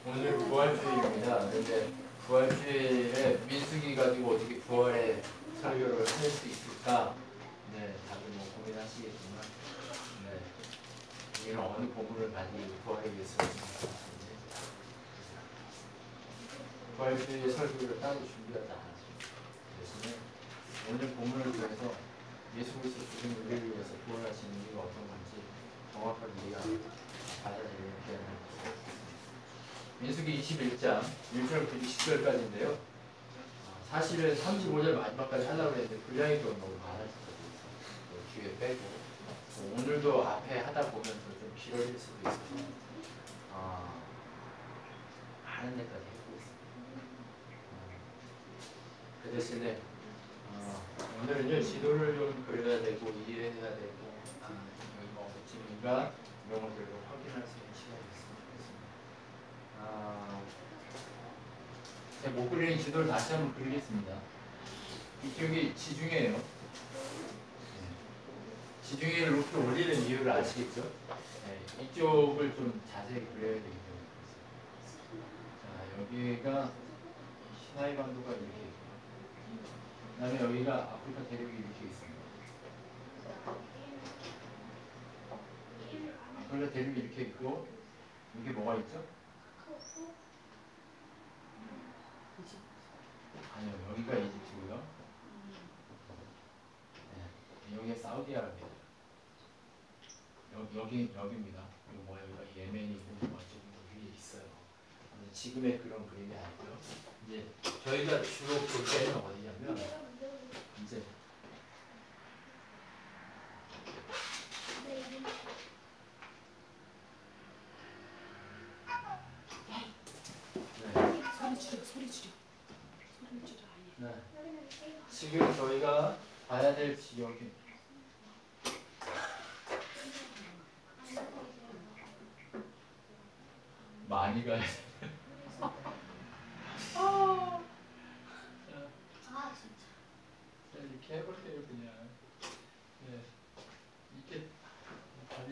오늘 부활주일입니다. 그런데 부활주일에 민수기 가지고 어떻게 부활의 설교를 할 수 있을까? 네, 다들 뭐 고민하시겠지만, 네, 이런 어느 본문을 가지고 부활에 위해서 부활주일 설교를 따로 준비하지 않았습니다. 대신에 오늘 본문을 통해서 예수 그리스도 죽은 우리를 위해서 부활하신 이유가 어떤 건지 정확하게 이해하고 받아들이는 기회를 드리겠습니다. 민수기 21장 1절부터 20절까지인데요. 사실은 35절 마지막까지 하려고 했는데 분량이 좀 너무 많아졌거든요. 뒤에 빼고 오늘도 앞에 하다 보면 좀 길어질 수도 있어서 하는 데까지 해보겠습니다. 그 대신에 오늘은요 지도를 좀 그려야 되고 이해해야 되고 여기 뭐 지문과 용어들을 확인할 수 있는 시간이 있으면 좋겠습니다. 제가 못 그리는 지도를 다시 한번 그리겠습니다. 이쪽이 지중해예요. 지중해를 높이 올리는 이유를 아시겠죠? 네, 이쪽을 좀 자세히 그려야 되기 때문에 자, 여기가 시나이 반도가 이렇게 있고요. 그 다음에 여기가 아프리카 대륙이 이렇게 있습니다. 아프리카 대륙이 이렇게 있고 여기 뭐가 있죠? 아니요, 여기가 이집트고요. 네, 여기가 사우디아라비아. 여기입니다. 그리고 뭐 여기가 예멘이고 뭐 저기 위에 있어요. 지금의 그런 그림이 아니고요. 이제 저희가 주로 볼 때는 어디냐면 이제 소리 줄여. 네. 지금 저희가 봐야 될 지역이 많이 가야 돼. 이렇게 해볼게요 그냥. 네. 이렇게 다리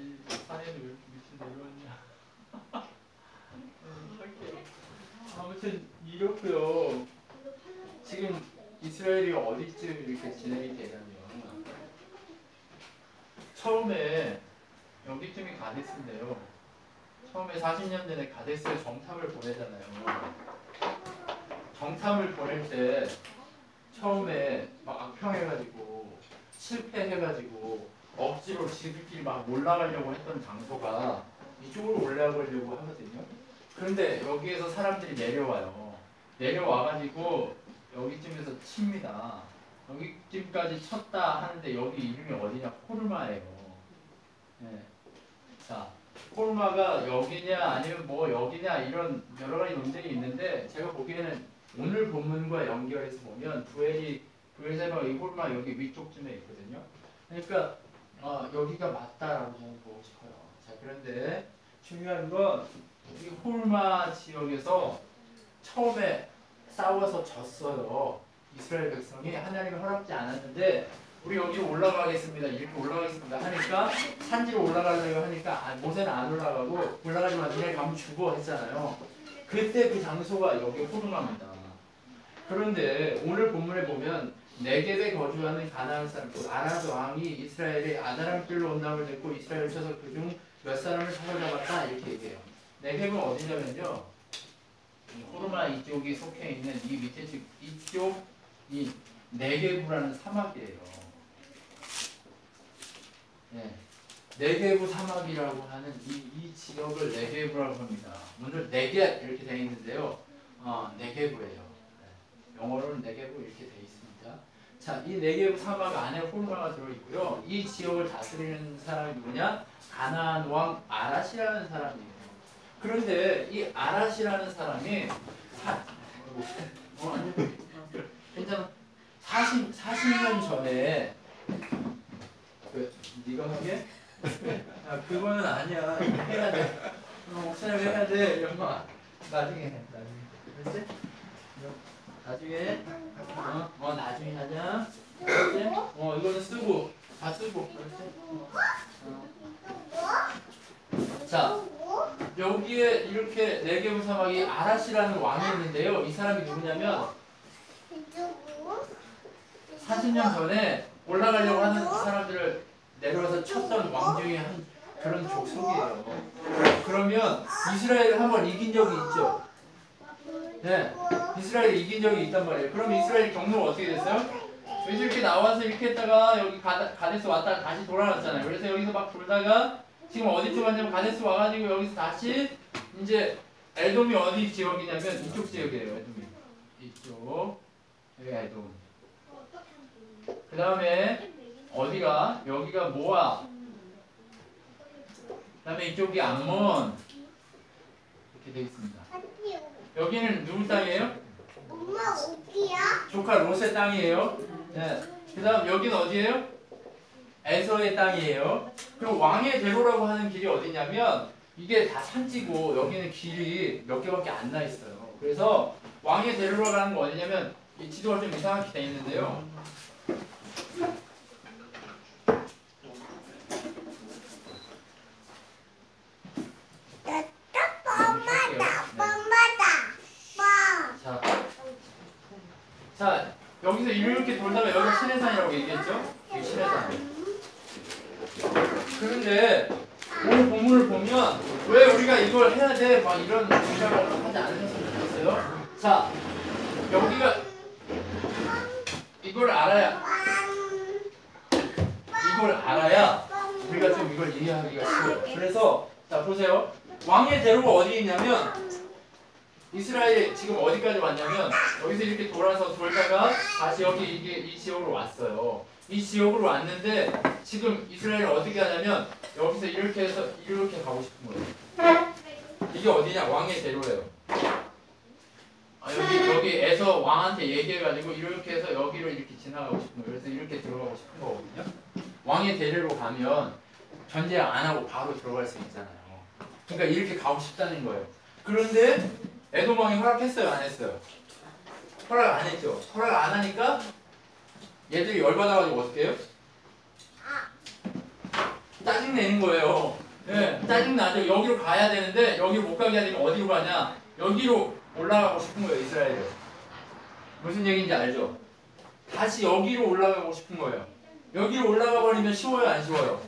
산에는 왜 이렇게 밑에 내려왔냐. 할게요. 아무튼 이렇고요. 지금 이스라엘이 어디쯤 이렇게 진행이 되냐면 처음에 여기쯤이 가데스인데요. 처음에 40년 전에 가데스에 정탐을 보내잖아요. 정탐을 보낼 때 처음에 막 악평해가지고 실패해가지고 억지로 지들끼리 막 올라가려고 했던 장소가 이쪽으로 올라가려고 하거든요. 그런데 여기에서 사람들이 내려와요. 내려와가지고 여기쯤에서 칩니다. 여기쯤까지 쳤다 하는데 여기 이름이 어디냐? 호르마예요. 네. 자, 호르마가 여기냐 아니면 뭐 여기냐 이런 여러 가지 논쟁이 있는데 제가 보기에는 오늘 본문과 연결해서 보면 부엘세바가 이 호르마 여기 위쪽쯤에 있거든요. 그러니까 여기가 맞다라고 저는 보고 싶어요. 자, 그런데 중요한 건 이 호르마 지역에서 처음에 싸워서 졌어요. 이스라엘 백성이 하나님이 허락지 않았는데 우리 여기 올라가겠습니다. 이렇게 올라가겠습니다 하니까 산지로 올라가려고 하니까 모세는 안 올라가고 올라가지 마. 니네 가면 죽어 했잖아요. 그때 그 장소가 여기 호르마입니다. 그런데 오늘 본문에 보면 네겝에 거주하는 가나안 사람, 아랍 왕이 이스라엘의 아다람길로 온다고 듣고 이스라엘을 쳐서 그중 몇 사람을 사로잡았다 이렇게 얘기해요. 네겝은 어디냐면요. 호르마 이쪽이 속해 있는 이 밑에 이쪽 이 네겝이라는 사막이에요. 네. 네겝 사막이라고 하는 이 지역을 네겝이라고 합니다. 오늘 네겝 이렇게 되어 있는데요. 네겝이에요. 네. 영어로는 네겝 이렇게 되어 있습니다. 자, 이 네겝 사막 안에 호르마가 들어 있고요. 이 지역을 다스리는 사람이 누구냐? 가나안 왕 아랏이라는 사람이에요. 그런데 이 아랏이라는 사람이 괜찮아. 40년 전에 네가 하게? 그거는 아니야. 해야 돼. 목사님 해야 돼. 이런 거 나중에 해. 나중에. 그렇지? 나중에. 나중에 하자. 그렇지? 이거는 쓰고 다 쓰고. 그렇지? 자, 여기에 이렇게 네게브 사막이 아라시라는 왕이 있는데요. 이 사람이 누구냐면 40년 전에 올라가려고 하는 사람들을 내려와서 쳤던 왕 중에 한 그런 족속이에요. 그러면 이스라엘을 한번 이긴 적이 있죠. 네, 이스라엘이 이긴 적이 있단 말이에요. 그럼 이스라엘 경로가 어떻게 됐어요? 여기서 이렇게 나와서 이렇게 했다가 여기 가데스 왔다가 다시 돌아왔잖아요. 그래서 여기서 막 돌다가 지금 어디쯤 왔냐면 가데스 와가지고 여기서 다시 이제 에돔이 어디 지역이냐면 이쪽 지역이에요. 에돔이 이쪽 여기 에돔. 그 다음에 어디가 여기가 모압. 그 다음에 이쪽이 암몬 이렇게 되어 있습니다. 여기는 누구 땅이에요? 엄마 어디야? 조카 롯의 땅이에요. 네. 그 다음 여기는 어디예요? 에서의 땅이에요. 그리고 왕의 대로라고 하는 길이 어디냐면 이게 다 산지고 여기는 길이 몇 개밖에 안 나 있어요. 그래서 왕의 대로라고 하는 거 어디냐면 이 지도가 좀 이상하게 되어 있는데요. 자, 여기서 이렇게 돌다가 여기가 시내산이라고 얘기했죠? 여기 시내산. 그런데 오늘 본문을 보면 왜 우리가 이걸 해야 돼? 막 이런 생각을 하지 않으셨으면 좋겠어요. 자, 여기가 이걸 알아야 우리가 좀 이걸 이해하기가 쉬워요. 그래서 자 보세요. 왕의 대로가 어디 있냐면 이스라엘이 지금 어디까지 왔냐면 여기서 이렇게 돌다가 다시 여기 이 지역으로 왔어요. 이 지역으로 왔는데 지금 이스라엘이 어떻게 하냐면 여기서 이렇게 해서 이렇게 가고 싶은 거예요. 이게 어디냐? 왕의 대로예요. 여기에서 왕한테 얘기해가지고 이렇게 해서 여기로 이렇게 지나가고 싶은 거예요. 그래서 이렇게 들어가고 싶은 거거든요. 왕의 대로로 가면 전쟁 안 하고 바로 들어갈 수 있잖아요. 그러니까 이렇게 가고 싶다는 거예요. 그런데 에돔 왕이 허락했어요? 안 했어요? 허락 안 했죠. 허락 안 하니까 얘들이 열받아가지고 어떻게 해요? 짜증내는 거예요. 네, 짜증나죠. 여기로 가야 되는데 여기로 못 가게 하니까 어디로 가냐? 여기로 올라가고 싶은 거예요. 이스라엘은. 무슨 얘기인지 알죠? 다시 여기로 올라가고 싶은 거예요. 여기로 올라가 버리면 쉬워요? 안 쉬워요?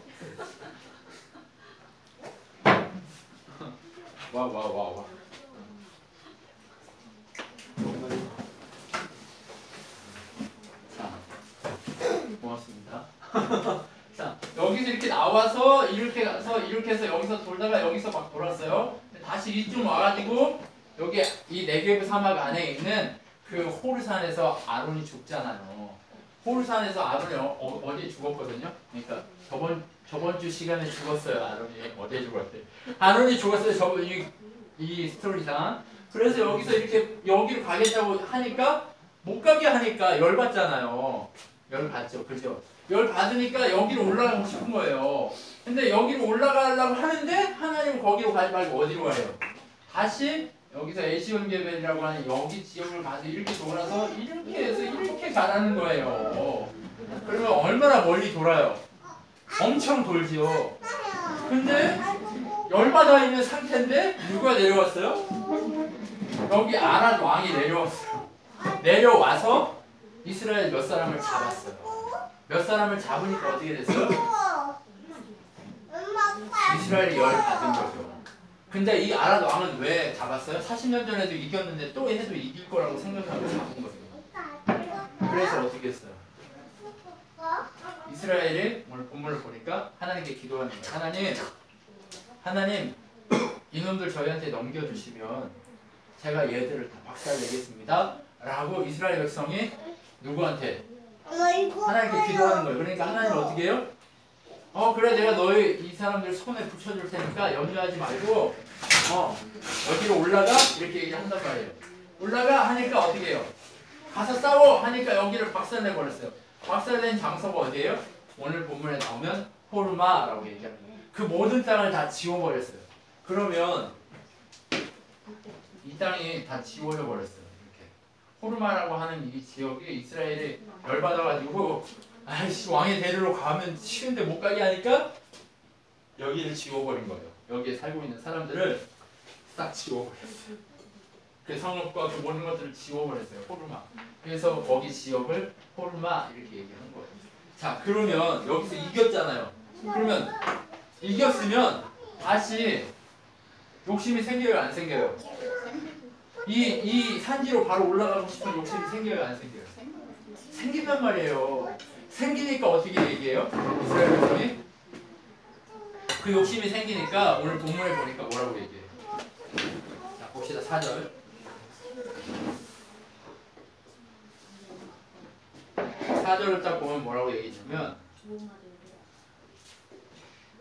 와. 자, 고맙습니다. 자, 여기서 이렇게 나와서 이렇게 가서 이렇게 해서 여기서 돌다가 여기서 막 돌았어요. 다시 이쯤 와가지고 여기 이 네게브 사막 안에 있는 그 호르산에서 아론이 죽잖아요. 호르산에서 아론이 어디에 죽었거든요. 그러니까 저번 주 시간에 죽었어요. 아론이 어디에 죽었대? 아론이 죽었어요. 이 스토리상. 그래서 여기서 이렇게 여기로 가겠다고 하니까 못 가게 하니까 열 받잖아요. 열 받죠, 그죠? 열 받으니까 여기로 올라가고 싶은 거예요. 근데 여기로 올라가려고 하는데 하나님은 거기로 가지 말고 어디로 가요? 다시 여기서 에시온게벨이라고 하는 여기 지역을 가서 이렇게 돌아서 이렇게 해서 이렇게 가라는 거예요. 그러면 얼마나 멀리 돌아요? 엄청 돌지요. 근데 열받아 있는 상태인데 누가 내려왔어요? 여기 아란 왕이 내려왔어요. 내려와서 이스라엘 몇 사람을 잡았어요. 몇 사람을 잡으니까 어떻게 됐어요? 이스라엘이 열 받은 거죠. 근데 이 아란 왕은 왜 잡았어요? 40년 전에도 이겼는데 또 해도 이길 거라고 생각하고 잡은 거예요. 그래서 어떻게 했어요? 이스라엘이 오늘 본문을 보니까 하나님께 기도하는 거예요. 하나님 이놈들 저희한테 넘겨주시면 제가 얘들을 다 박살내겠습니다 라고 이스라엘 백성이 누구한테? 하나님께 기도하는 거예요. 그러니까 하나님은 어떻게 해요? 그래 내가 너희 이 사람들 손에 붙여줄 테니까 염려하지 말고 여기로 올라가 이렇게 얘기한단 말이에요. 올라가 하니까 어떻게 해요? 가서 싸워 하니까 여기를 박살내 버렸어요. 박살낸 장소가 어디예요? 오늘 본문에 나오면 호르마라고 얘기합니다. 그 모든 땅을 다 지워버렸어요. 그러면 이 땅이 다 지워져 버렸어요. 이렇게 호르마라고 하는 이 지역이 이스라엘이 열받아가지고 아이씨 왕의 대로로 가면 쉬운데 못 가게 하니까 여기를 지워버린 거예요. 여기에 살고 있는 사람들을 싹 지워버렸어요. 그 성읍과 그 모든 것들을 지워버렸어요. 호르마. 그래서 거기 지역을 호르마 이렇게 얘기하는 거예요. 자, 그러면 여기서 이겼잖아요. 그러면 이겼으면 다시 욕심이 생겨요, 안 생겨요? 이 산지로 바로 올라가고 싶은 욕심이 생겨요, 안 생겨요? 생긴단 말이에요. 생기니까 어떻게 얘기해요? 이스라엘 백성이? 그 욕심이 생기니까 오늘 본문에 보니까 뭐라고 얘기해요? 자, 봅시다. 4절. 4절을 딱 보면 뭐라고 얘기했냐면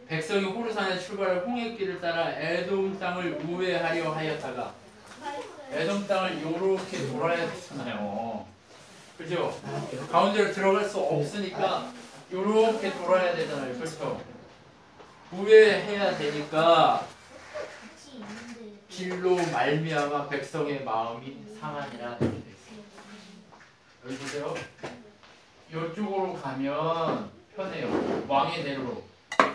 백성이 호르산에 출발해 홍해길을 따라 에돔 땅을 우회하려 하였다가 에돔 땅을 요렇게 돌아야 되잖아요. 그죠? 가운데로 들어갈 수 없으니까 요렇게 돌아야 되잖아요. 그렇죠? 우회해야 되니까 길로 말미암아 백성의 마음이 상하니라 이렇게 돼 있어요. 여기 보세요. 이쪽으로 가면 편해요. 왕의 대로로.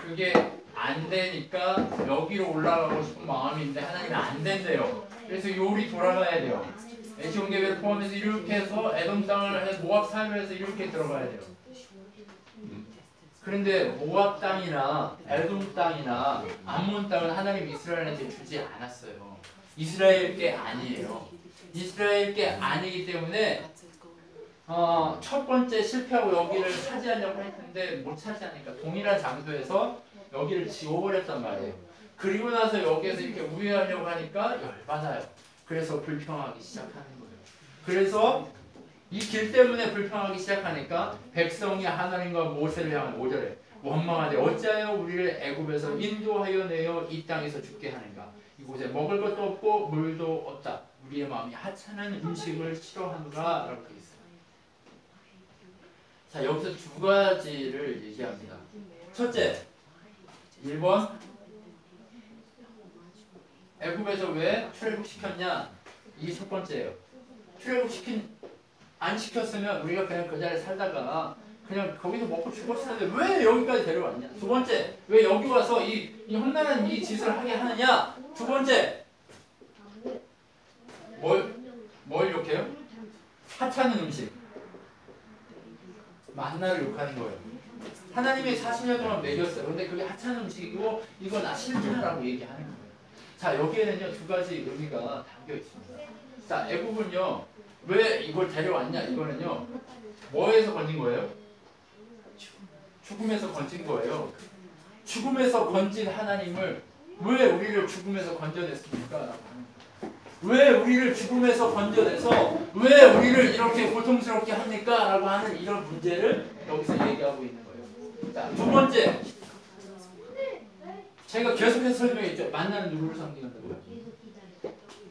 그게 안 되니까 여기로 올라가고 싶은 마음인데 하나님은 안 된대요. 그래서 요리 돌아가야 돼요. 에시온 계획을 포함해서 이렇게 해서 에돔 땅을 해서 모압 산을 해서 이렇게 들어가야 돼요. 그런데 모압 땅이나 에돔 땅이나 암몬 땅은 하나님 이스라엘한테 주지 않았어요. 이스라엘 게 아니에요. 이스라엘 게 아니기 때문에 첫 번째 실패하고 여기를 차지하려고 했는데 못 차지하니까 동일한 장소에서 여기를 지워버렸단 말이에요. 그리고 나서 여기에서 이렇게 우회하려고 하니까 열받아요. 그래서 불평하기 시작하는 거예요. 그래서 이 길 때문에 불평하기 시작하니까 백성이 하나님과 모세를 향한 5절에 원망하되 어찌하여 우리를 애굽에서 인도하여 내어 이 땅에서 죽게 하는가. 이곳에 먹을 것도 없고 물도 없다. 우리의 마음이 하찮은 음식을 싫어하노라 라고 되어 있어요. 자, 여기서 두 가지를 얘기합니다. 첫째, 1번 애굽에서 왜 출애굽시켰냐? 이게 첫 번째예요. 안 시켰으면 우리가 그냥 그 자리에 살다가 그냥 거기서 먹고 죽었을 텐데 왜 여기까지 데려왔냐? 두 번째, 왜 여기 와서 이 험난한 이 짓을 하게 하느냐? 두 번째, 뭘 욕해요? 하찮은 음식. 만나를 욕하는 거예요. 하나님이 40년 동안 먹였어요. 근데 그게 하찮은 음식이고 이거 나 싫다라고 얘기하는 거예요. 자, 여기에는요 두 가지 의미가 담겨 있습니다. 자, 애굽은요 왜 이걸 데려왔냐? 이거는요 뭐에서 건진 거예요? 죽음에서 건진 거예요. 죽음에서 건진 하나님을 왜 우리를 죽음에서 건져냈습니까? 라고 하는 거예요. 왜 우리를 죽음에서 건져내서 왜 우리를 이렇게 고통스럽게 합니까? 라고 하는 이런 문제를 여기서 얘기하고 있는 거예요. 자, 두 번째, 제가 계속해서 설명했죠. 만나는 누구를 상징한다고요?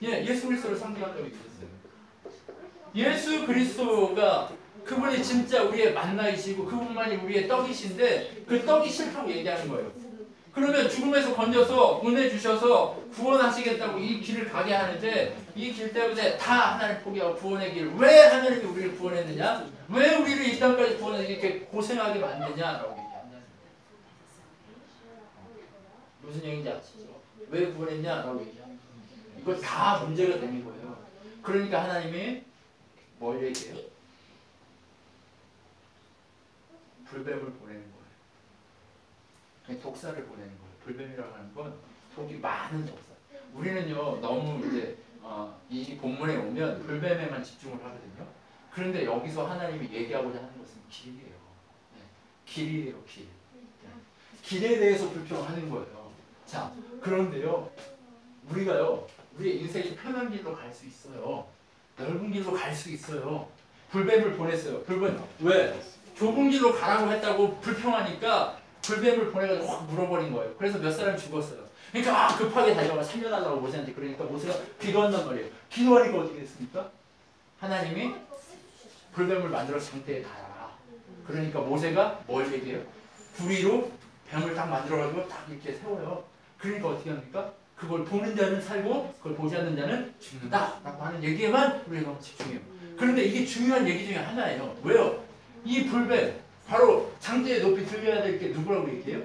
예, 예수 그리스도를 상징한다고 얘기했어요. 예수 그리스도가 그분이 진짜 우리의 만나이시고 그분만이 우리의 떡이신데 그 떡이 싫다고 얘기하는 거예요. 그러면 죽음에서 건져서 은혜 주셔서 구원하시겠다고 이 길을 가게 하는데 이 길 때문에 다 하나님 포기하고 구원의 길. 왜 하나님이 우리를 구원했느냐? 왜 우리를 이 땅까지 구원해서 이렇게 고생하게 만드냐라고 얘기한다는 거예요. 무슨 얘기인지 아시죠? 왜 구원했냐라고 얘기하는 거예요. 이거 다 문제가 되는 거예요. 그러니까 하나님이 뭘 얘기해요? 불뱀을 보내는 거예요. 독사를 보내는 거예요. 불뱀이라고 하는 건 독이 많은 독사. 우리는요 너무 이제 이 본문에 오면 불뱀에만 집중을 하거든요. 그런데 여기서 하나님이 얘기하고자 하는 것은 길이에요. 네. 길이에요, 길. 네. 길에 대해서 불평하는 거예요. 자, 그런데요 우리가요 우리의 인생이 편한 길로 갈 수 있어요. 넓은 길로 갈 수 있어요. 불뱀을 보냈어요. 불뱀 왜? 좁은 길로 가라고 했다고 불평하니까 불뱀을 보내가지고 확 물어버린 거예요. 그래서 몇 사람 죽었어요. 그러니까 급하게 달려가 살려달라고 모세한테. 그러니까 모세가 기도한단 말이에요. 기도하니까 어떻게 됐습니까? 하나님이 불뱀을 만들어서 장대에 달아라. 그러니까 모세가 뭘 얘기해요? 구리로 뱀을 딱 만들어가지고 딱 이렇게 세워요. 그러니까 어떻게 합니까? 그걸 보는 자는 살고 그걸 보지 않는 자는 죽는다 라고 하는 얘기에만 우리가 너무 집중해요. 그런데 이게 중요한 얘기 중에 하나예요. 왜요? 이 불뱀 바로 장대에 높이 들려야 될 게 누구라고 얘기해요?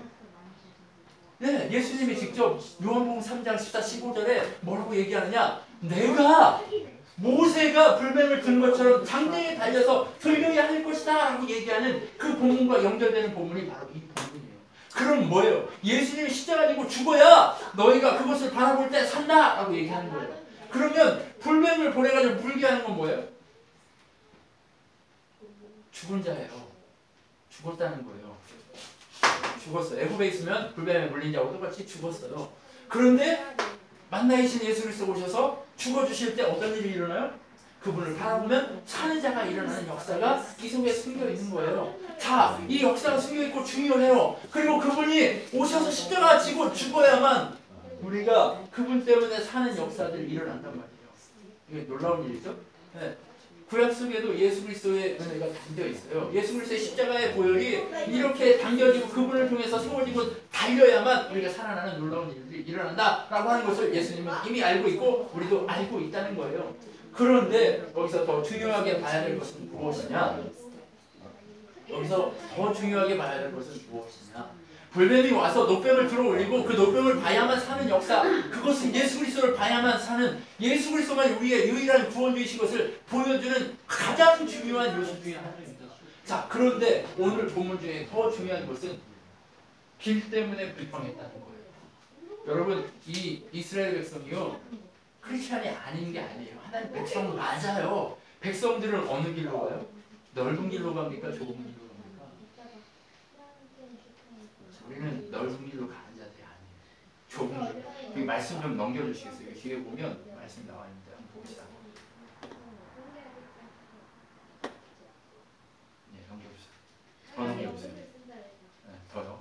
네, 예수님이 직접 요한복음 3장 14, 15절에 뭐라고 얘기하느냐? 내가 모세가 불뱀을 든 것처럼 장대에 달려서 들려야 할 것이다 라고 얘기하는 그 본문과 연결되는 본문이 바로 이 본문이에요. 그럼 뭐예요? 예수님이 십자가 지고 죽어야 너희가 그것을 바라볼 때 산다 라고 얘기하는 거예요. 그러면 불뱀을 보내가지고 물게 하는 건 뭐예요? 죽은 자예요. 죽었다는 거예요. 죽었어요. 애굽에 있으면 불뱀에 물린 자하고 똑같이 죽었어요. 그런데 만나이신 예수 그리스도 오셔서 죽어주실 때 어떤 일이 일어나요? 그분을 바라보면 사는 자가 일어나는 역사가 이 속에 숨겨 있는 거예요. 자, 이 역사가 숨겨 있고 중요해요. 그리고 그분이 오셔서 십자가 지고 죽어야만 우리가 그분 때문에 사는 역사들이 일어난단 말이에요. 이게 놀라운 일이죠. 네. 구약 속에도 예수 그리스도의 은혜가 담겨 있어요. 예수 그리스도의 십자가의 보혈이 이렇게 당겨지고 그분을 통해서 세워지고 달려야만 우리가 살아나는 놀라운 일들이 일어난다라고 하는 것을 예수님은 이미 알고 있고 우리도 알고 있다는 거예요. 그런데 여기서 더 중요하게 봐야 될 것은 무엇이냐? 여기서 더 중요하게 봐야 될 것은 무엇이냐? 불뱀이 와서 노뱀을 들어올리고 그 노뱀을 봐야만 사는 역사, 그것은 예수 그리스도를 봐야만 사는, 예수 그리스도만 우리의 유일한 구원주이신 것을 보여주는 가장 중요한 요소 중에 하나입니다. 자, 그런데 오늘 본문 중에 더 중요한 것은 길 때문에 불평했다는 거예요. 여러분, 이 이스라엘 백성이요, 크리스찬이 아닌 게 아니에요. 하나님 백성 맞아요. 백성들은 어느 길로 가요? 넓은 길로 갑니까? 좁은 길로 갑니까? 우리는 넓은 길로 가는 자들이 아니에요. 좁은 길. 이 말씀 좀 넘겨주시겠어요? 뒤에 보면 말씀 나와 있는데 한번 봅시다. 네, 넘겨주세요. 더 넘겨주세요. 네, 더요.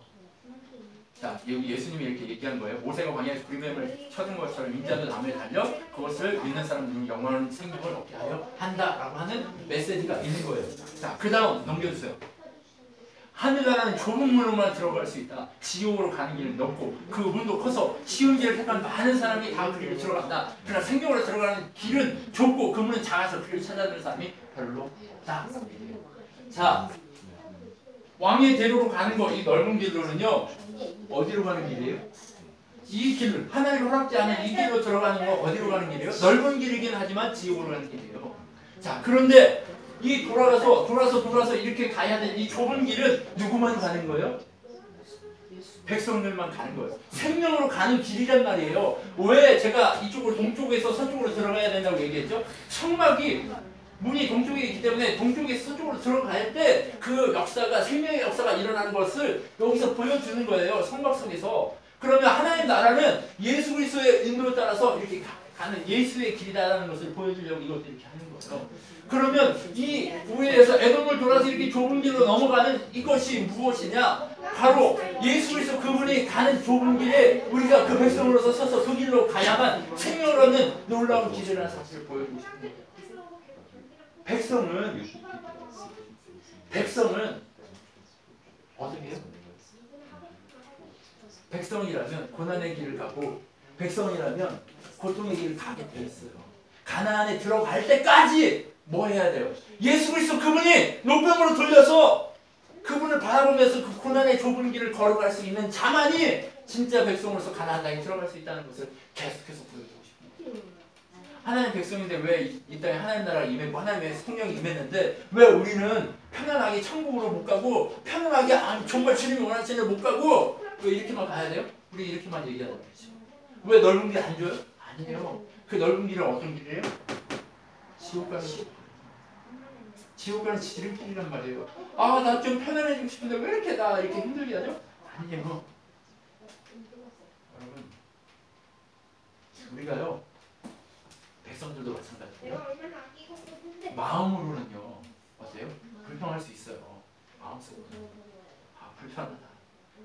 자, 여기 예수님이 이렇게 얘기한 거예요. 모세가 광야에서 불뱀을 쳐든 것처럼 인자도 나무에 달려 그것을 믿는 사람들은 영원한 생명을 얻게 하여 한다라고 하는 메시지가 있는 거예요. 자, 그 다음 넘겨주세요. 하늘나라는 좁은 문으로만 들어갈 수 있다. 지옥으로 가는 길은 넓고 그 문도 커서 쉬운 길을 택한 많은 사람이 다 그 길을 들어간다. 그러나 생명으로 들어가는 길은 좁고 그 문은 작아서 그를 찾아드는 사람이 별로 없다. 자, 왕의 대로로 가는 거, 이 넓은 길로는요, 어디로 가는 길이에요? 이 길, 하나님 허락지 않은 이 길로 들어가는 거 어디로 가는 길이에요? 넓은 길이긴 하지만 지옥으로 가는 길이에요. 자, 그런데 이 돌아서 이렇게 가야 되는 이 좁은 길은 누구만 가는 거예요? 백성들만 가는 거예요. 생명으로 가는 길이란 말이에요. 왜 제가 이쪽으로 동쪽에서 서쪽으로 들어가야 된다고 얘기했죠? 천막이 문이 동쪽에 있기 때문에 동쪽에서 서쪽으로 들어갈 때 그 역사가, 생명의 역사가 일어나는 것을 여기서 보여주는 거예요. 성막 속에서. 그러면 하나님 나라는 예수 그리스도의 인도에 따라서 이렇게 가는 예수의 길이다라는 것을 보여주려고 이것도 이렇게 하는 거예요. 그러면 이 우회에서 에돔을 돌아서 이렇게 좁은 길로 넘어가는 이것이 무엇이냐? 바로 예수 그리스도 그분이 가는 좁은 길에 우리가 그 백성으로서 서서 그 길로 가야만 생명을 얻는 놀라운 길이라는 사실을 보여주고 싶은 거예요. 백성은 어떻게 해요? 백성이라면 고난의 길을 가고 백성이라면 고통의 길을 가게 되어 있어요. 가나안에 들어갈 때까지 뭐 해야 돼요? 예수 그리스도 그분이 노뱀으로 돌려서 그분을 바라보면서 그 고난의 좁은 길을 걸어갈 수 있는 자만이 진짜 백성으로서 가나안 땅에 들어갈 수 있다는 것을 계속해서 보여주고 싶습니다. 하나님 백성인데 왜 이 땅에 하나님 나라가 임했고 하나님의 성령이 임했는데 왜 우리는 편안하게 천국으로 못 가고 편안하게 정말 주님이 원하시는 데를 못 가고 왜 이렇게만 가야 돼요? 우리 이렇게만 얘기하는 거죠. 왜 넓은 길 안 줘요? 아니에요. 그 넓은 길은 어떤 길이에요? 지옥 가는 길. 지옥 가는 지름길이란 말이에요. 아, 나 좀 편안해지고 싶은데 왜 이렇게 나 이렇게 힘들게 하죠? 아니에요. 여러분, 우리가요, 백성들도 마찬가지예요. 마음으로는요, 어때요? 불평할 수 있어요. 마음속으로는. 아, 불편하다.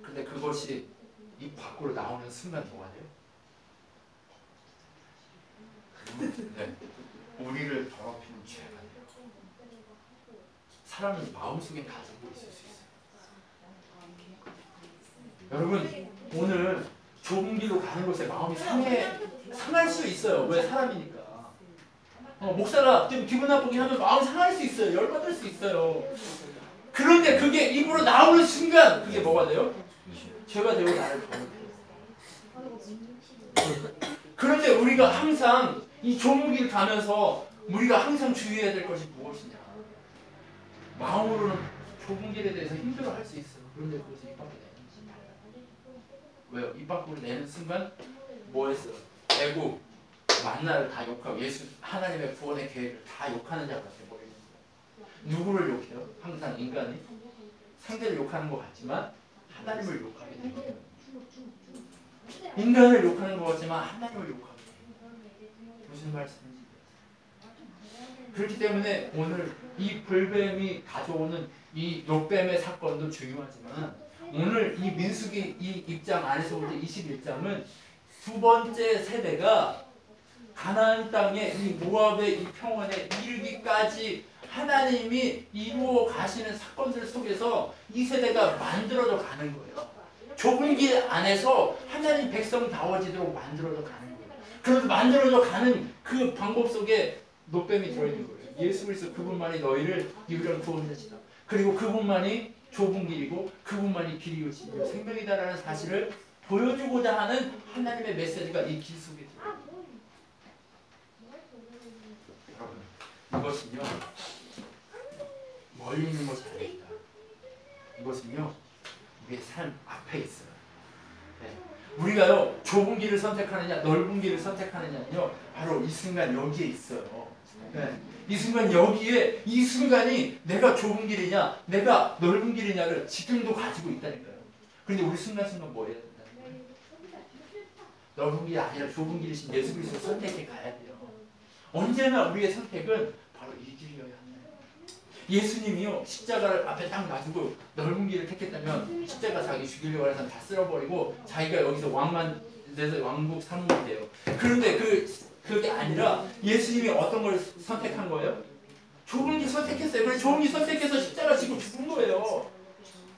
근데 그것이 입 밖으로 나오는 순간 뭐가 돼요? 네. 우리를 더럽히는 죄가 돼요. 사람은 마음속에 가지고 있을 수 있어요. 여러분, 오늘 좁은 길로 가는 곳에 마음이 상할 수 있어요. 왜? 사람이니까. 목사가 좀 기분 나쁘게 하면 마음 상할 수 있어요. 열받을 수 있어요. 그런데 그게 입으로 나오는 순간 그게 뭐가 돼요? 죄가 되고 나를 더럽혀요. 그런데 우리가 항상 이 좁은 길 가면서 우리가 항상 주의해야 될 것이 무엇이냐? 마음으로는 좁은 길에 대해서 힘들어할 수 있어요. 그런데 그것을 입 밖에 내는 왜요? 입 밖으로 내는 순간 뭐 했어요? 애국, 만나를 다 욕하고 예수 하나님의 구원의 계획을 다 욕하는 자가 되어버리는 거예요. 누구를 욕해요? 항상 인간이 상대를 욕하는 것 같지만 하나님을 욕하게 되는 거예요. 인간을 욕하는 것 같지만 하나님을 욕하게 돼요. 무슨 말씀인지. 그렇기 때문에 오늘 이 불뱀이 가져오는 이 롯뱀의 사건도 중요하지만 오늘 이 민수기 이 입장 안에서부터 21장은 두 번째 세대가 가나안 땅에 이 모압의 이 평원에 이르기까지 하나님이 이루어 가시는 사건들 속에서 이 세대가 만들어져 가는 거예요. 좁은 길 안에서 하나님 백성다워지도록 만들어져 가는 거예요. 그래서 만들어져 가는 그 방법 속에 롯뱀이 들어있는 거예요. 예수 그리스도 그분만이 너희를 유일한 구원자시다. 그리고 그분만이 좁은 길이고 그분만이 길이요 진리요 생명이다라는 사실을 보여주고자 하는 하나님의 메시지가 이 길 속에 들어있는 거예요. 여러분 이것은요 멀리 있는 것이 아닙니다. 이것은요 우리의 삶 앞에 있어요. 네. 우리가요 좁은 길을 선택하느냐 넓은 길을 선택하느냐는요 바로 이 순간 여기에 있어요. 네. 이 순간 여기에 이 순간이 내가 좁은 길이냐 내가 넓은 길이냐를 지금도 가지고 있다니까요. 그런데 우리 순간순간 뭐 해야 된다는 거예요? 넓은 길이 아니라 좁은 길이신 예수 그리스도를 선택해 가야 돼요. 언제나 우리의 선택은 바로 이 길이어야 합니다. 예수님이요 십자가를 앞에 딱 놔두고 넓은 길을 택했다면 십자가 자기 죽이려고 하는 사람 다 쓸어버리고 자기가 여기서 왕만 돼서 왕국 상무가 돼요. 그런데 그게 아니라 예수님이 어떤 걸 선택한 거예요? 좁은 길 선택했어요. 그래서 좁은 길 선택해서 십자가 지고 죽은 거예요.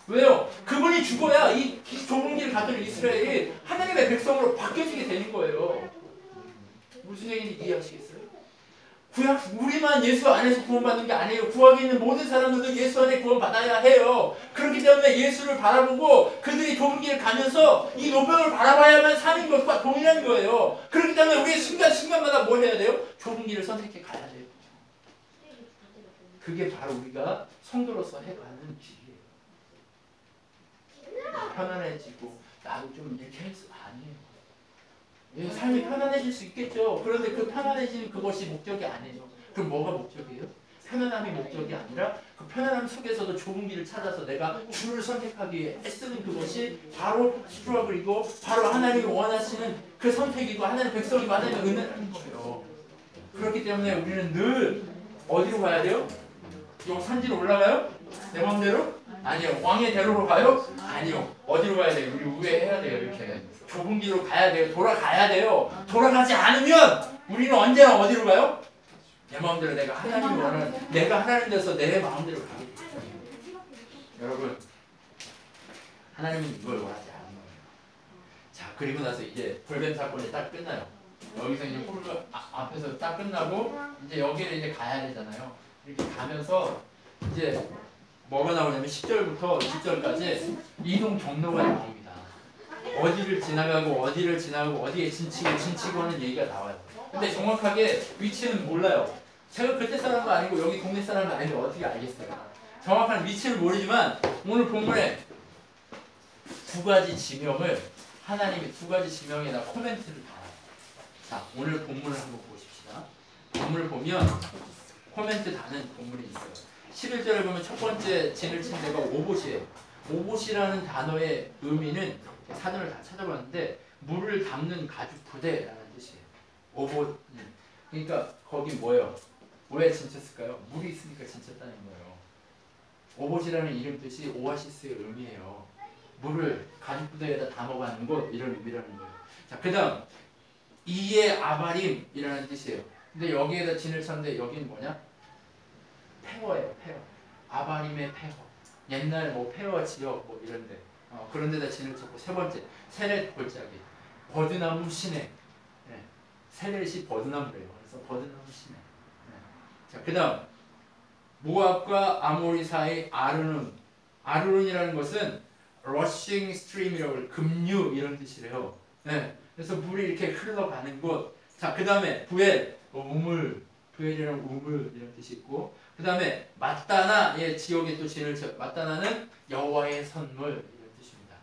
왜요? 그분이 죽어야 이 좁은 길 가던 이스라엘이 하나님의 백성으로 바뀌어지게 되는 거예요. 무슨 얘기인지 이해하시겠어요? 우리만 예수 안에서 구원받는 게 아니에요. 구하게 있는 모든 사람들도 예수 안에 구원받아야 해요. 그렇기 때문에 예수를 바라보고 그들이 좁은 길을 가면서 이 노병을 바라봐야만 사는 것과 동일한 거예요. 그렇기 때문에 우리 순간순간마다 뭘 해야 돼요? 좁은 길을 선택해 가야 돼요. 그게 바로 우리가 성도로서 해가는 길이에요. 편안해지고 나도 좀 이렇게 해서 아니에요. 삶이 편안해질 수 있겠죠. 그런데 그 편안해지는 그것이 목적이 아니에요. 그럼 뭐가 목적이에요? 편안함이 목적이 아니라 그 편안함 속에서도 좁은 길을 찾아서 내가 주를 선택하기 위해 애쓰는 그것이 바로 스트러글이고 바로 하나님이 원하시는 그 선택이고 하나님 백성이고 하나님의 은혜라는 거예요. 그렇기 때문에 우리는 늘 어디로 가야 돼요? 요 산지로 올라가요? 내 마음대로? 아니요. 왕의 대로로 가요? 아니요. 어디로 가야 돼요? 우리 우회해야 돼요. 이렇게 좁은 길로 가야 돼요. 돌아가야 돼요. 돌아가지 않으면 우리는 언제나 어디로 가요? 내 마음대로 내가 하나님이 원하는 내가 하나님 돼서 내 마음대로 가게 돼요. 여러분 하나님은 이걸 원하지 않는 거예요. 자 그리고 나서 이제 불뱀 사건이 딱 끝나요. 여기서 이제 앞에서 딱 끝나고 이제 여기를 이제 가야 되잖아요. 이렇게 가면서 이제 뭐가 나오냐면 10절부터 20절까지 이동 경로가 나옵니다. 어디를 지나가고 어디에 진치고 하는 얘기가 나와요. 근데 정확하게 위치는 몰라요. 제가 그때 사람도 아니고 여기 동네 사람도 아닌데 어떻게 알겠어요? 정확한 위치를 모르지만 오늘 본문에 두 가지 지명을 하나님이 두 가지 지명에다 코멘트를 달아요. 자 오늘 본문을 한번 보십시다. 본문을 보면 코멘트 다는 본문이 있어요. 11절에 보면 첫 번째 진을 친 데가 오봇이에요. 오봇이라는 단어의 의미는 사전을 다 찾아봤는데 물을 담는 가죽 부대라는 뜻이에요. 오봇. 그러니까 거기 뭐예요? 왜 진쳤을까요? 물이 있으니까 진쳤다는 거예요. 오봇이라는 이름 뜻이 오아시스의 의미예요. 물을 가죽 부대에다 담아가는 곳 이런 의미라는 거예요. 자, 그다음 이에 아바림이라는 뜻이에요. 근데 여기에다 진을 쳤는데 여기는 뭐냐? 폐허예요. 폐허. 아바림의 폐허. 옛날 뭐 폐허 지역 뭐 이런데 그런 데다 진을 쳤고 세 번째 세렛 골짜기. 버드나무 시내. 네. 세렛이 버드나무래요. 그래서 버드나무 시내. 네. 자, 그다음 모압과 아모리 사이 아르논. 아르논이라는 것은 rushing stream이라고 해요. 급류 이런 뜻이래요. 네. 그래서 물이 이렇게 흘러가는 곳. 자, 그 다음에 부엘, 우물. 부엘이랑 우물 이런 뜻이 있고, 그 다음에 마따나의 지역에 또 진을 쳐. 마따나는 여호와의 선물 이런 뜻입니다.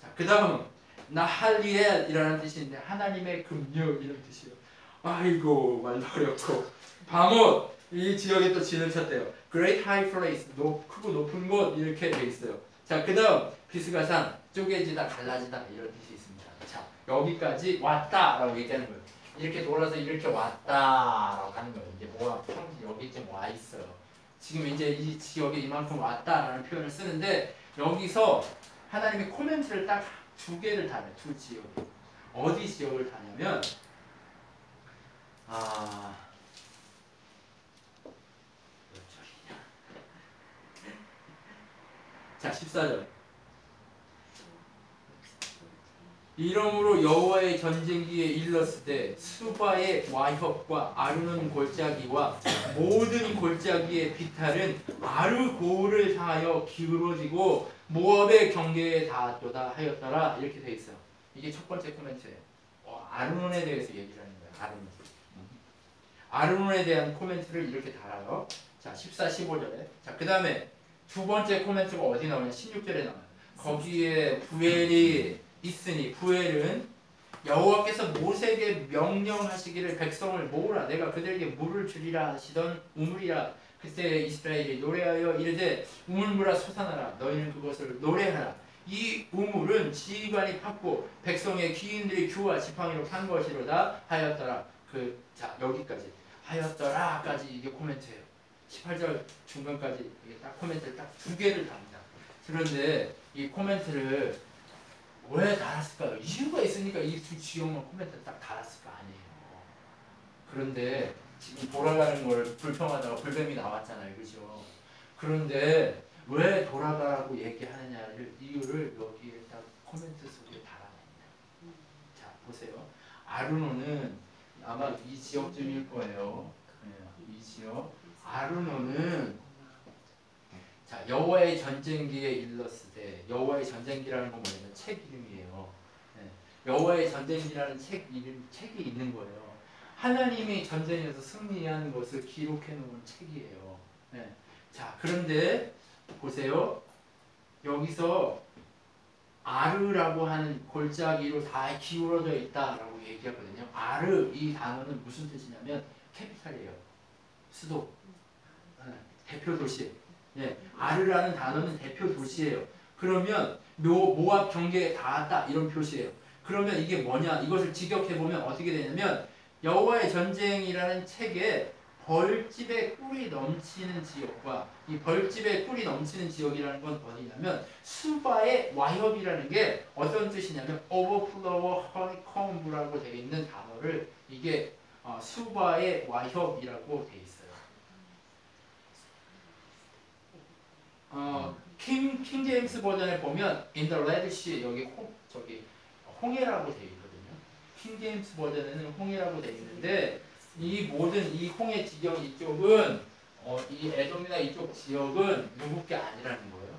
자, 그 다음은 나할리엘이라는 뜻인데 하나님의 금융 이런 뜻이에요. 아이고 말도 어렵고. 바못 이 지역에 또 진을 쳤대요. Great High Place 크고 높은 곳 이렇게 돼 있어요. 자, 그 다음 비스가산 쪼개지다 갈라지다 이런 뜻이 있습니다. 자, 여기까지 왔다라고 얘기하는 거예요. 이렇게 돌아서 이렇게 왔다라고 하는 거예요. 이제 뭐가 여기쯤 와 있어요. 지금 이제 이 지역에 이만큼 왔다라는 표현을 쓰는데 여기서 하나님이 코멘트를 딱 두 개를 다녀요. 두 지역에. 어디 지역을 다냐면 자, 14절. 이러므로 여호와의 전쟁기에 일렀을 때 수바의 와협과 아르논 골짜기와 모든 골짜기의 비탈은 아르고를 향하여 기울어지고 모압의 경계에 닿았도다 하였더라. 이렇게 돼 있어요. 이게 첫 번째 코멘트예요. 아르논에 대해서 얘기를 하는 거예요. 아르논에 대한 코멘트를 이렇게 달아요. 자, 14, 15절에. 자, 그 다음에 두 번째 코멘트가 어디 나오냐? 16절에 나와요. 거기에 부엘이 있으니, 부엘은 여호와께서 모세에게 명령하시기를 백성을 모으라, 내가 그들에게 물을 주리라 하시던 우물이라. 그때 이스라엘이 노래하여 이르되 우물물아 솟아나라, 너희는 그것을 노래하라. 이 우물은 지휘관이 팠고 백성의 귀인들이 규와 지팡이로 판 것이로다 하였더라. 자, 여기까지 하였더라까지 이게 코멘트예요. 18절 중간까지 이게 딱 코멘트를 딱 두 개를 답니다. 그런데 이 코멘트를 왜 달았을까요? 이유가 있으니까 이 두 지역만 코멘트를 딱 달았을 거 아니에요. 그런데 지금 돌아가는 걸 불평하다가 불뱀이 나왔잖아요. 그죠? 그런데 왜 돌아가라고 얘기하느냐를 이유를 여기에 딱 코멘트 속에 달아냅니다. 자, 보세요. 아르논은 아마 이 지역쯤일 거예요. 이 지역. 아르논은 자, 여호와의 전쟁기에 일렀을 때, 여호와의 전쟁기라는 건 뭐냐면 책 이름이에요. 여호와의 전쟁기라는 책이 있는 거예요. 하나님이 전쟁에서 승리한 것을 기록해 놓은 책이에요. 자, 그런데 보세요. 여기서 아르라고 하는 골짜기로 다 기울어져 있다라고 얘기하거든요. 아르 이 단어는 무슨 뜻이냐면 캐피탈이에요. 수도, 대표 도시. 아르라는 단어는 대표 도시예요. 그러면 모압 경계에 닿았다 이런 표시예요. 그러면 이게 뭐냐? 이것을 직역해 보면 어떻게 되냐면 여호와의 전쟁이라는 책에 벌집에 꿀이 넘치는 지역과 이 벌집에 꿀이 넘치는 지역이라는 건 어디냐면 수바의 와협이라는 게 어떤 뜻이냐면 overflow honeycomb라고 되어 있는 단어를 이게 수바의 와협이라고 되어 있어요. 킹 제임스 버전에 보면 in the Red Sea 여기 홍해라고 되어 있거든요. 킹 제임스 버전에는 홍해라고 되어 있는데 이 모든 이 홍해 지경 이쪽은 이 에돔이나 이쪽 지역은 누구 게 아니라는 거예요.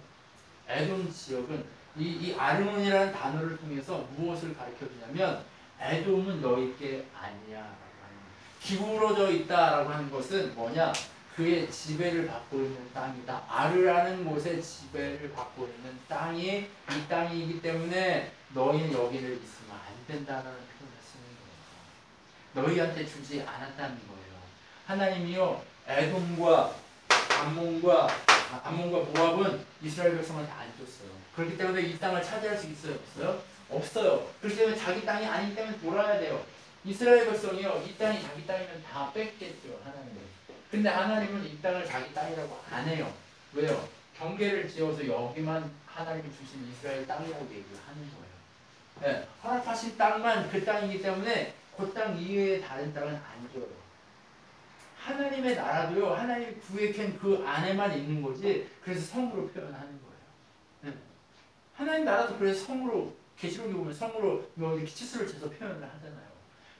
에돔 지역은 이 아르논이라는 단어를 통해서 무엇을 가르쳐 주냐면 에돔은 너희 게 아니야. 기울어져 있다라고 하는 것은 뭐냐? 그의 지배를 받고 있는 땅이다. 아르라는 곳에 지배를 받고 있는 땅이 이 땅이기 때문에 너희는 여기를 있으면 안 된다는 표현을 쓰는 거예요. 너희한테 주지 않았다는 거예요. 하나님이요 에돔과 암몬과 모압은 이스라엘 백성한테 안 줬어요. 그렇기 때문에 이 땅을 차지할 수 있어요? 없어요? 없어요. 그렇기 때문에 자기 땅이 아니기 때문에 돌아야 돼요. 이스라엘 백성이요 이 땅이 자기 땅이면 다 뺏겠죠. 하나님은. 근데 하나님은 이 땅을 자기 땅이라고 안 해요. 왜요? 경계를 지어서 여기만 하나님이 주신 이스라엘 땅이라고 얘기를 하는 거예요. 허락하신 땅만 그 땅이기 때문에 그 땅 이외의 다른 땅은 안 줘요. 하나님의 나라도요 하나님이 구획한 그 안에만 있는 거지. 그래서 성으로 표현하는 거예요. 하나님 나라도 그래서 성으로 계시록에 보면 성으로 이렇게 치수를 재서 표현을 하잖아요.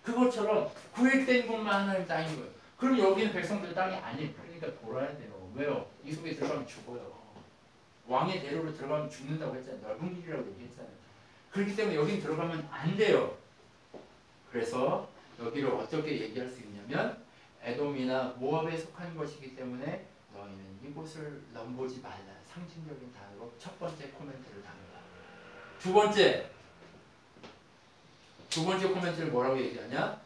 그것처럼 구획된 곳만 하나님 땅인 거예요. 그럼 여기는 백성들 땅이 아니에요. 그러니까 돌아야 돼요. 왜요? 이 속에 들어가면 죽어요. 왕의 대로로 들어가면 죽는다고 했잖아요. 넓은 길이라고 얘기했잖아요. 그렇기 때문에 여긴 들어가면 안 돼요. 그래서 여기를 어떻게 얘기할 수 있냐면 에돔이나 모압에 속한 것이기 때문에 너희는 이곳을 넘보지 말라. 상징적인 단어로 첫 번째 코멘트를 담는다. 두 번째 코멘트를 뭐라고 얘기하냐?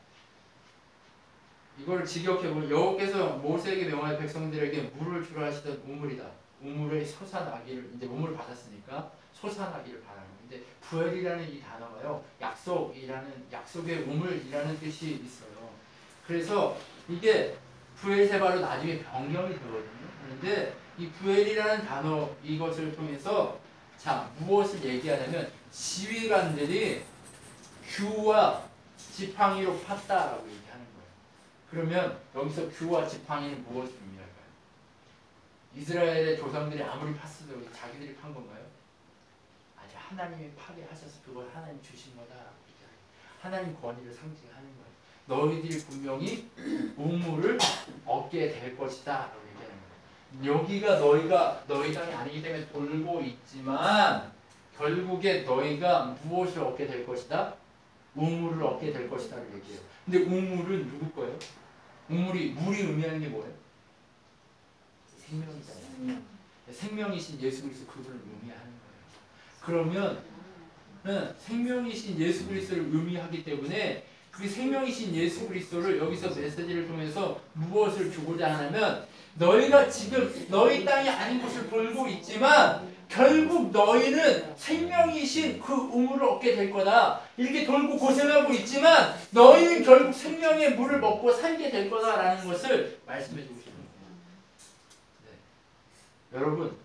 이걸 직역해보면 여호와께서 모세에게 명하여 백성들에게 물을 주라 하시던 우물이다. 우물의 솟아나기를 이제 우물을 받았으니까 솟아나기를 바라는 건데 부엘이라는 이 단어가요 약속의 우물이라는 뜻이 있어요. 그래서 이게 부엘세바로 나중에 변경이 되거든요. 그런데 이 부엘이라는 단어 이것을 통해서 자 무엇을 얘기하냐면 지휘관들이 규와 지팡이로 팠다라고 얘기하는 거예요. 그러면 여기서 규와 지팡이는 무엇을 의미할까요? 이스라엘의 조상들이 아무리 팠어도 자기들이 판 건가요? 아니 하나님이 파게 하셔서 그걸 하나님 주신 거다라고 얘기해요. 하나님 권위를 상징하는 거예요. 너희들이 분명히 우물을 얻게 될 것이다 라고 얘기하는 거예요. 여기가 너희 땅이 아니기 때문에 돌고 있지만 결국에 너희가 무엇을 얻게 될 것이다? 우물을 얻게 될 것이다를 얘기해요. 근데 우물은 누구 거예요? 물이 의미하는 게 뭐예요? 생명이잖아요. 생명이신 예수 그리스도 그분을 의미하는 거예요. 그러면 생명이신 예수 그리스도를 의미하기 때문에 그 생명이신 예수 그리스도를 여기서 메시지를 통해서 무엇을 주고자 하냐면 너희가 지금 너희 땅이 아닌 곳을 돌고 있지만 결국 너희는 생명이신 그 우물을 얻게 될 거다. 이렇게 돌고 고생하고 있지만 너희는 결국 생명의 물을 먹고 살게 될 거다라는 것을 말씀해 주고 싶습니다. 네. 여러분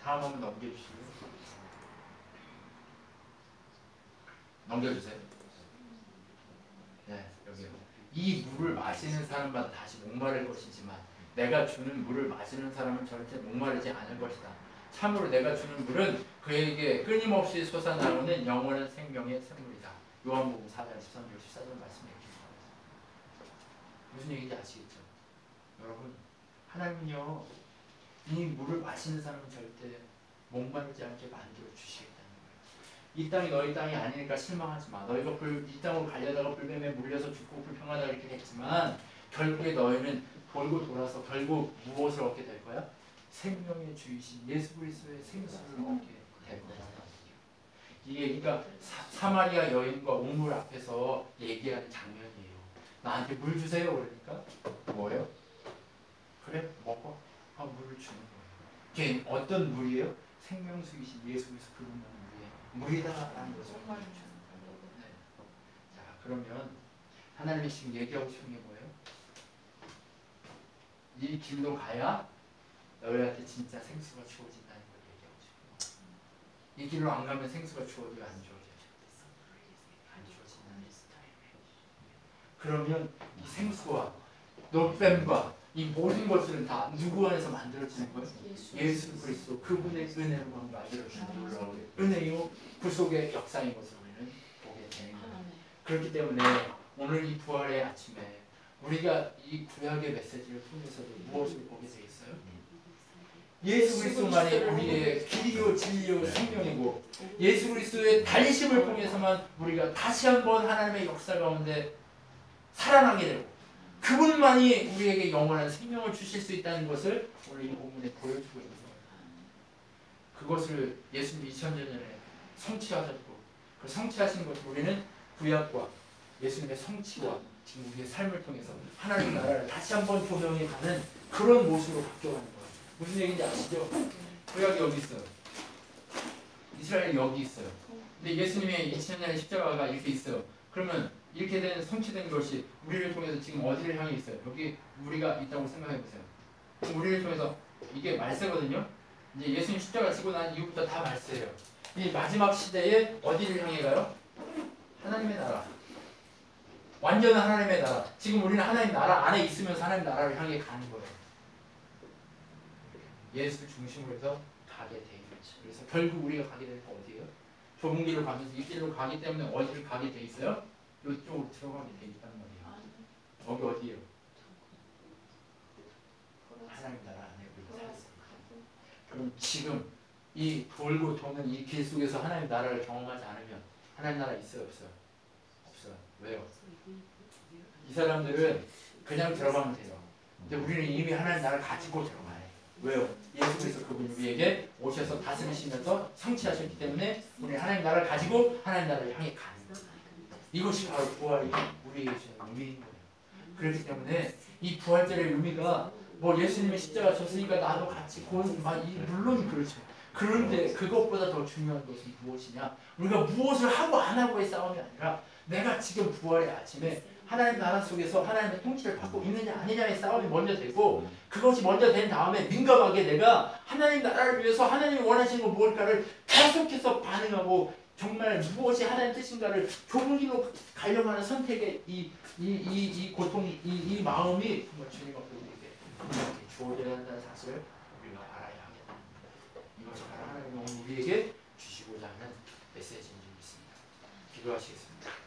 다음 한번 넘겨주시고요. 넘겨주세요. 네, 여기요. 이 물을 마시는 사람마다 다시 목마를 것이지만 내가 주는 물을 마시는 사람은 절대 목마르지 않을 것이다. 참으로 내가 주는 물은 그에게 끊임없이 솟아나오는 영원한 생명의 샘물이다. 요한복음 4장 13절 14절 말씀해 주십니다. 무슨 얘기인지 아시겠죠? 여러분 하나님은요 이 물을 마시는 사람은 절대 목마르지 않게 만들어 주시겠다는 거예요. 이 땅이 너희 땅이 아니니까 실망하지 마. 너희가 이 땅으로 가려다가 불뱀에 물려서 죽고 불평하다 이렇게 됐지만 결국에 너희는 돌고 돌아서 결국 무엇을 얻게 될 거야? 생명의 주이신 예수 그리스도의 생수를 얻게 될 거다. 이게 그러니까 사마리아 여인과 우물 앞에서 얘기하는 장면이에요. 나한테 물 주세요 그러니까 뭐예요? 그래 먹어. 물을 주는 거예요. 이게 어떤 물이에요? 생명수이신 예수 그리스도 그분만 물이다라는 것을 주는 거예요. 네. 자 그러면 하나님이 지금 얘기하고 싶은 게 뭐예요? 이 길로 가야 너희한테 진짜 생수가 주어진다는 걸 얘기하고 싶어요. 이 길로 안 가면 생수가 주어져요? 안 주어져요? 안 주어진다는 스타일이에요. 그러면 이 생수와 노뱀과 이 모든 것들은 다 누구 안에서 만들어지는 거예요? 예수 그리스도 그분의 은혜로만 만들어지는 거예요. 은혜요 구속의 역사인 것을 우리는 보게 되는 거예요. 그렇기 때문에 오늘 이 부활의 아침에 우리가 이 구약의 메시지를 통해서도 무엇을 보게 되어 있어요? 예수 그리스도만이 우리의 길이요 진리요 생명이고 예수 그리스도의 달리심을 통해서만 우리가 다시 한번 하나님의 역사 가운데 살아나게 되고 그분만이 우리에게 영원한 생명을 주실 수 있다는 것을 오늘 이 본문에 보여주고 있는 거예요. 그것을 예수님 2000년 전에 성취하셨고 그 성취하신 것을 우리는 구약과 예수님의 성취와 지금 우리의 삶을 통해서 하나님 나라를 다시 한번 조명해 가는 그런 모습으로 바뀌어가는 거예요. 무슨 얘기인지 아시죠? 구약이 여기 있어요. 이스라엘이 여기 있어요. 근데 예수님의 2000년의 십자가가 이렇게 있어요. 그러면 이렇게 된 성취된 것이 우리를 통해서 지금 어디를 향해 있어요? 여기 우리가 있다고 생각해 보세요. 우리를 통해서 이게 말세거든요. 이제 예수님 십자가 지고 난 이후부터 다 말세예요. 이 마지막 시대에 어디를 향해 가요? 하나님의 나라. 완전한 하나님의 나라. 지금 우리는 하나님 나라 안에 있으면서 하나님 나라를 향해 가는 거예요. 예수 중심으로 해서 가게 돼 있죠. 그래서 결국 우리가 가게 될 거 어디예요? 좁은 길로 가면서 이 길로 가기 때문에 어디를 가게 돼 있어요? 이쪽으로 들어가게 돼 있단 말이에요. 여기 어디예요? 하나님 나라 안에 우리가 살았습니다. 그럼 지금 이 돌고 도는 이 길 속에서 하나님 나라를 경험하지 않으면 하나님 나라 있어요? 없어요? 없어요. 왜요? 이 사람들은 그냥 들어가면 돼요. 근데 우리는 이미 하나님 나라를 가지고 들어가요. 왜요? 예수께서 그분이 우리에게 오셔서 다스리시면서 성취하셨기 때문에 우리는 하나님 나라를 가지고 하나님 나라를 향해 가는 거예요. 이것이 바로 부활이 우리에게 주는 의미인 거예요. 그렇기 때문에 이 부활절의 의미가 뭐 예수님의 십자가 졌으니까 나도 같이 물론 그렇죠. 그런데 그것보다 더 중요한 것은 무엇이냐? 우리가 무엇을 하고 안 하고의 싸움이 아니라 내가 지금 부활의 아침에 하나님 나라 속에서 하나님의 통치를 받고 있느냐 아니냐의 싸움이 먼저 되고, 그것이 먼저 된 다음에 민감하게 내가 하나님 나라를 위해서 하나님이 원하시는 건 무엇일까를 계속해서 반응하고 정말 무엇이 하나님 뜻인가를 좁은 길로 가려고 하는 선택의 이 고통이 이 마음이 정말 주님 앞에 우리에게 주어져야 한다는 사실을 우리가 알아야 하겠다. 이것이 바로 하나님이 오늘 우리에게 주시고자 하는 메시지인 줄 믿습니다. 기도하시겠습니다.